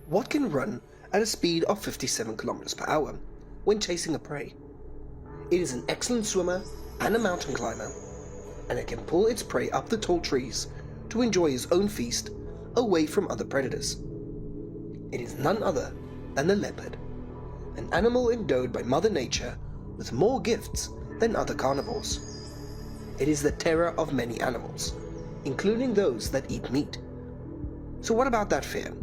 What can run at a speed of 57 kilometers per hour when chasing a prey? It is an excellent swimmer and a mountain climber, and it can pull its prey up the tall trees to enjoy its own feast away from other predators. It is none other than the leopard, an animal endowed by Mother Nature with more gifts than other carnivores. It is the terror of many animals, including those that eat meat. So what about that fear?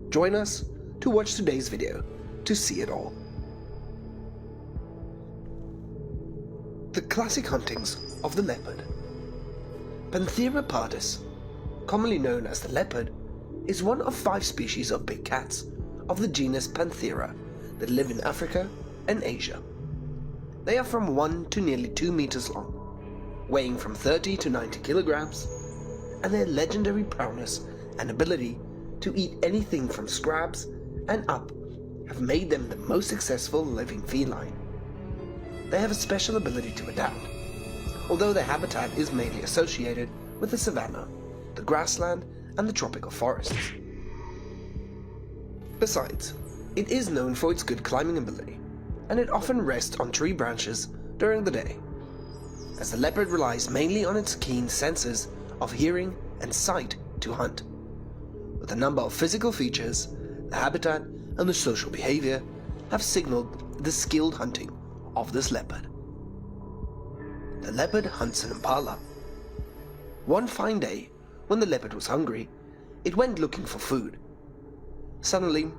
Join us to watch today's video to see it all. The classic huntings of the leopard. Panthera pardus, commonly known as the leopard, is one of 5 species of big cats of the genus Panthera that live in Africa and Asia. They are from 1 to nearly 2 meters long, weighing from 30 to 90 kilograms, and their legendary prowess and ability to eat anything from scraps and up have made them the most successful living feline. They have a special ability to adapt, although their habitat is mainly associated with the savanna, the grassland, and the tropical forests. Besides, it is known for its good climbing ability, and it often rests on tree branches during the day, as the leopard relies mainly on its keen senses of hearing and sight to hunt. With a number of physical features, the habitat and the social behavior have signaled the skilled hunting of this leopard. The leopard hunts an impala. One fine day, when the leopard was hungry, it went looking for food. Suddenly,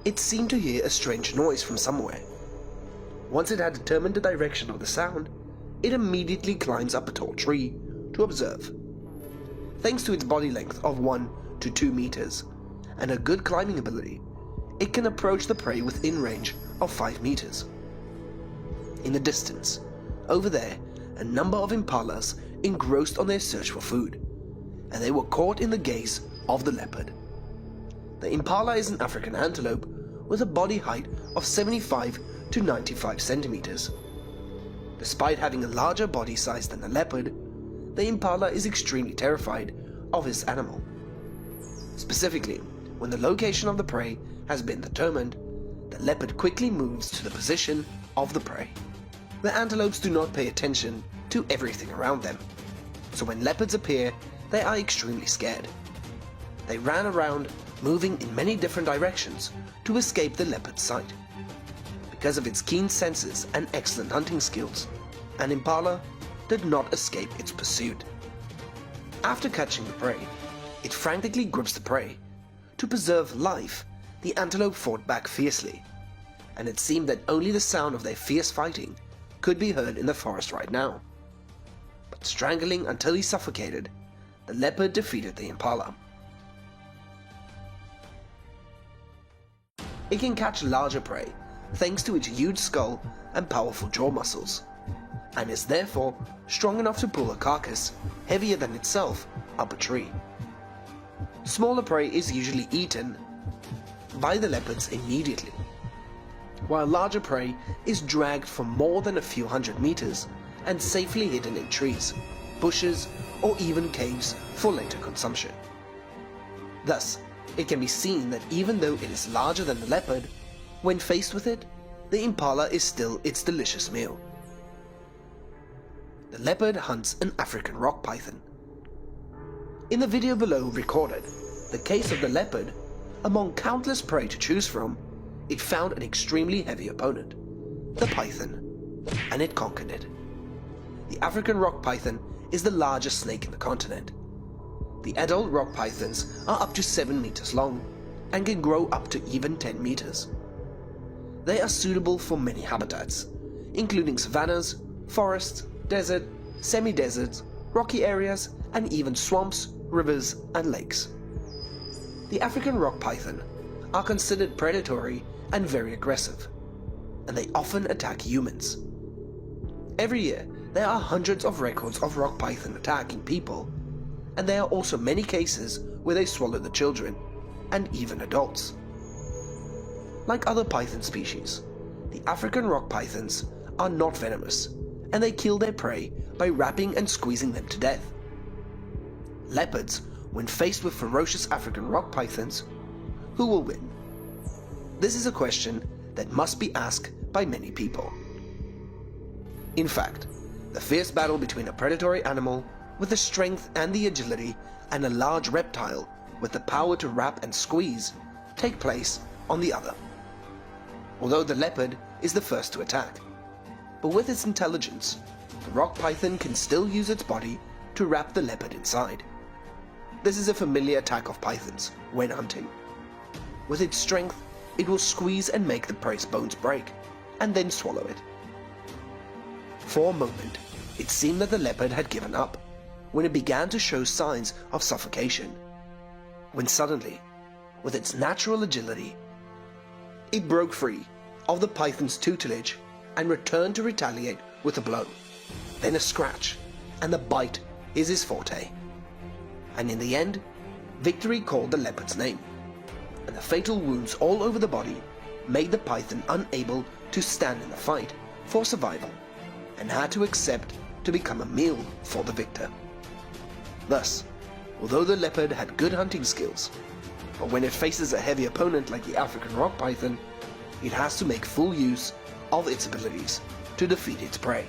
it seemed to hear a strange noise from somewhere. Once it had determined the direction of the sound, it immediately climbs up a tall tree to observe. Thanks to its body length of 1 to 2 meters and a good climbing ability, it can approach the prey within range of 5 meters. In the distance, over there, a number of impalas engrossed on their search for food, and they were caught in the gaze of the leopard. The impala is an African antelope with a body height of 75 to 95 centimeters. Despite having a larger body size than the leopard, the impala is extremely terrified of this animal. Specifically, when the location of the prey has been determined, the leopard quickly moves to the position of the prey. The antelopes do not pay attention to everything around them, so when leopards appear, they are extremely scared. They ran around, moving in many different directions to escape the leopard's sight. Because of its keen senses and excellent hunting skills, an impala did not escape its pursuit. After catching the prey, it frantically grips the prey. To preserve life, the antelope fought back fiercely, and it seemed that only the sound of their fierce fighting could be heard in the forest right now. But strangling until he suffocated, the leopard defeated the impala. It can catch larger prey thanks to its huge skull and powerful jaw muscles, and is therefore strong enough to pull a carcass heavier than itself up a tree. Smaller prey is usually eaten by the leopards immediately, while larger prey is dragged for more than a few hundred meters and safely hidden in trees, bushes, or even caves for later consumption. Thus, it can be seen that even though it is larger than the leopard, when faced with it, the impala is still its delicious meal. The leopard hunts an African rock python. In the video below recorded the case of the leopard, among countless prey to choose from, it found an extremely heavy opponent, the python, and it conquered it. The African rock python is the largest snake in the continent. The adult rock pythons are up to 7 meters long and can grow up to even 10 meters. They are suitable for many habitats, including savannas, forests, desert, semi-deserts, rocky areas, and even swamps, rivers, and lakes. The African rock python are considered predatory and very aggressive, and they often attack humans. Every year, there are hundreds of records of rock python attacking people, and there are also many cases where they swallow the children, and even adults. Like other python species, the African rock pythons are not venomous and they kill their prey by wrapping and squeezing them to death. Leopards, when faced with ferocious African rock pythons, who will win? This is a question that must be asked by many people. In fact, the fierce battle between a predatory animal with the strength and the agility and a large reptile with the power to wrap and squeeze take place on the other. Although the leopard is the first to attack, but with its intelligence, the rock python can still use its body to wrap the leopard inside. This is a familiar attack of pythons when hunting. With its strength, it will squeeze and make the prey's bones break, and then swallow it. For a moment, it seemed that the leopard had given up, when it began to show signs of suffocation. When suddenly, with its natural agility, it broke free of the python's tutelage and returned to retaliate with a blow, then a scratch, and the bite is his forte. And in the end, victory called the leopard's name, and the fatal wounds all over the body made the python unable to stand in the fight for survival, and had to accept to become a meal for the victor. Thus, although the leopard had good hunting skills, but when it faces a heavy opponent like the African rock python, it has to make full use of its abilities to defeat its prey.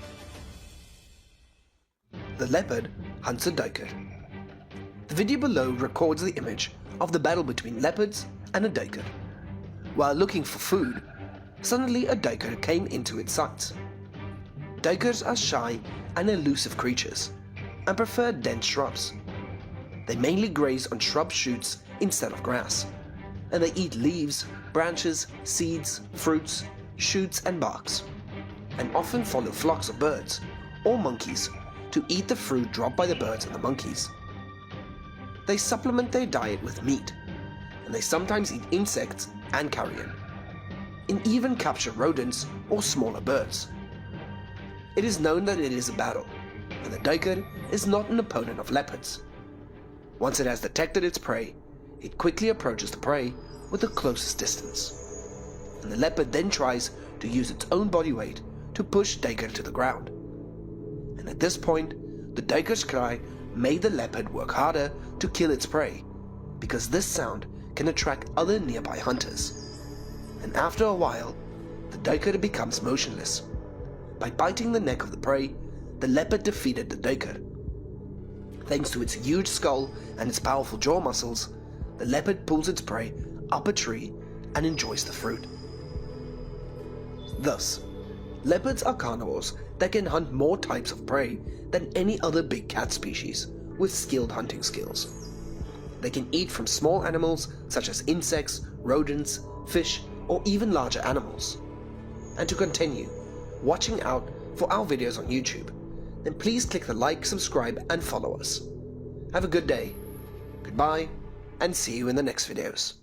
The leopard hunts a duiker. The video below records the image of the battle between leopards and a duiker. While looking for food, suddenly a duiker came into its sights. Duikers are shy and elusive creatures, and prefer dense shrubs. They mainly graze on shrub shoots instead of grass, and they eat leaves, branches, seeds, fruits, shoots and barks, and often follow flocks of birds or monkeys to eat the fruit dropped by the birds and the monkeys. They supplement their diet with meat, and they sometimes eat insects and carrion, and even capture rodents or smaller birds. It is known that it is a battle, and the duiker is not an opponent of leopards. Once it has detected its prey, it quickly approaches the prey with the closest distance, and the leopard then tries to use its own body weight to push duiker to the ground. And at this point, the duiker's cry made the leopard work harder to kill its prey, because this sound can attract other nearby hunters. And after a while, the duiker becomes motionless. By biting the neck of the prey, the leopard defeated the duiker. Thanks to its huge skull and its powerful jaw muscles, the leopard pulls its prey up a tree and enjoys the fruit. Thus, leopards are carnivores that can hunt more types of prey than any other big cat species with skilled hunting skills. They can eat from small animals such as insects, rodents, fish, or even larger animals. And to continue watching out for our videos on YouTube, then please click the like, subscribe, and follow us. Have a good day, goodbye, and see you in the next videos.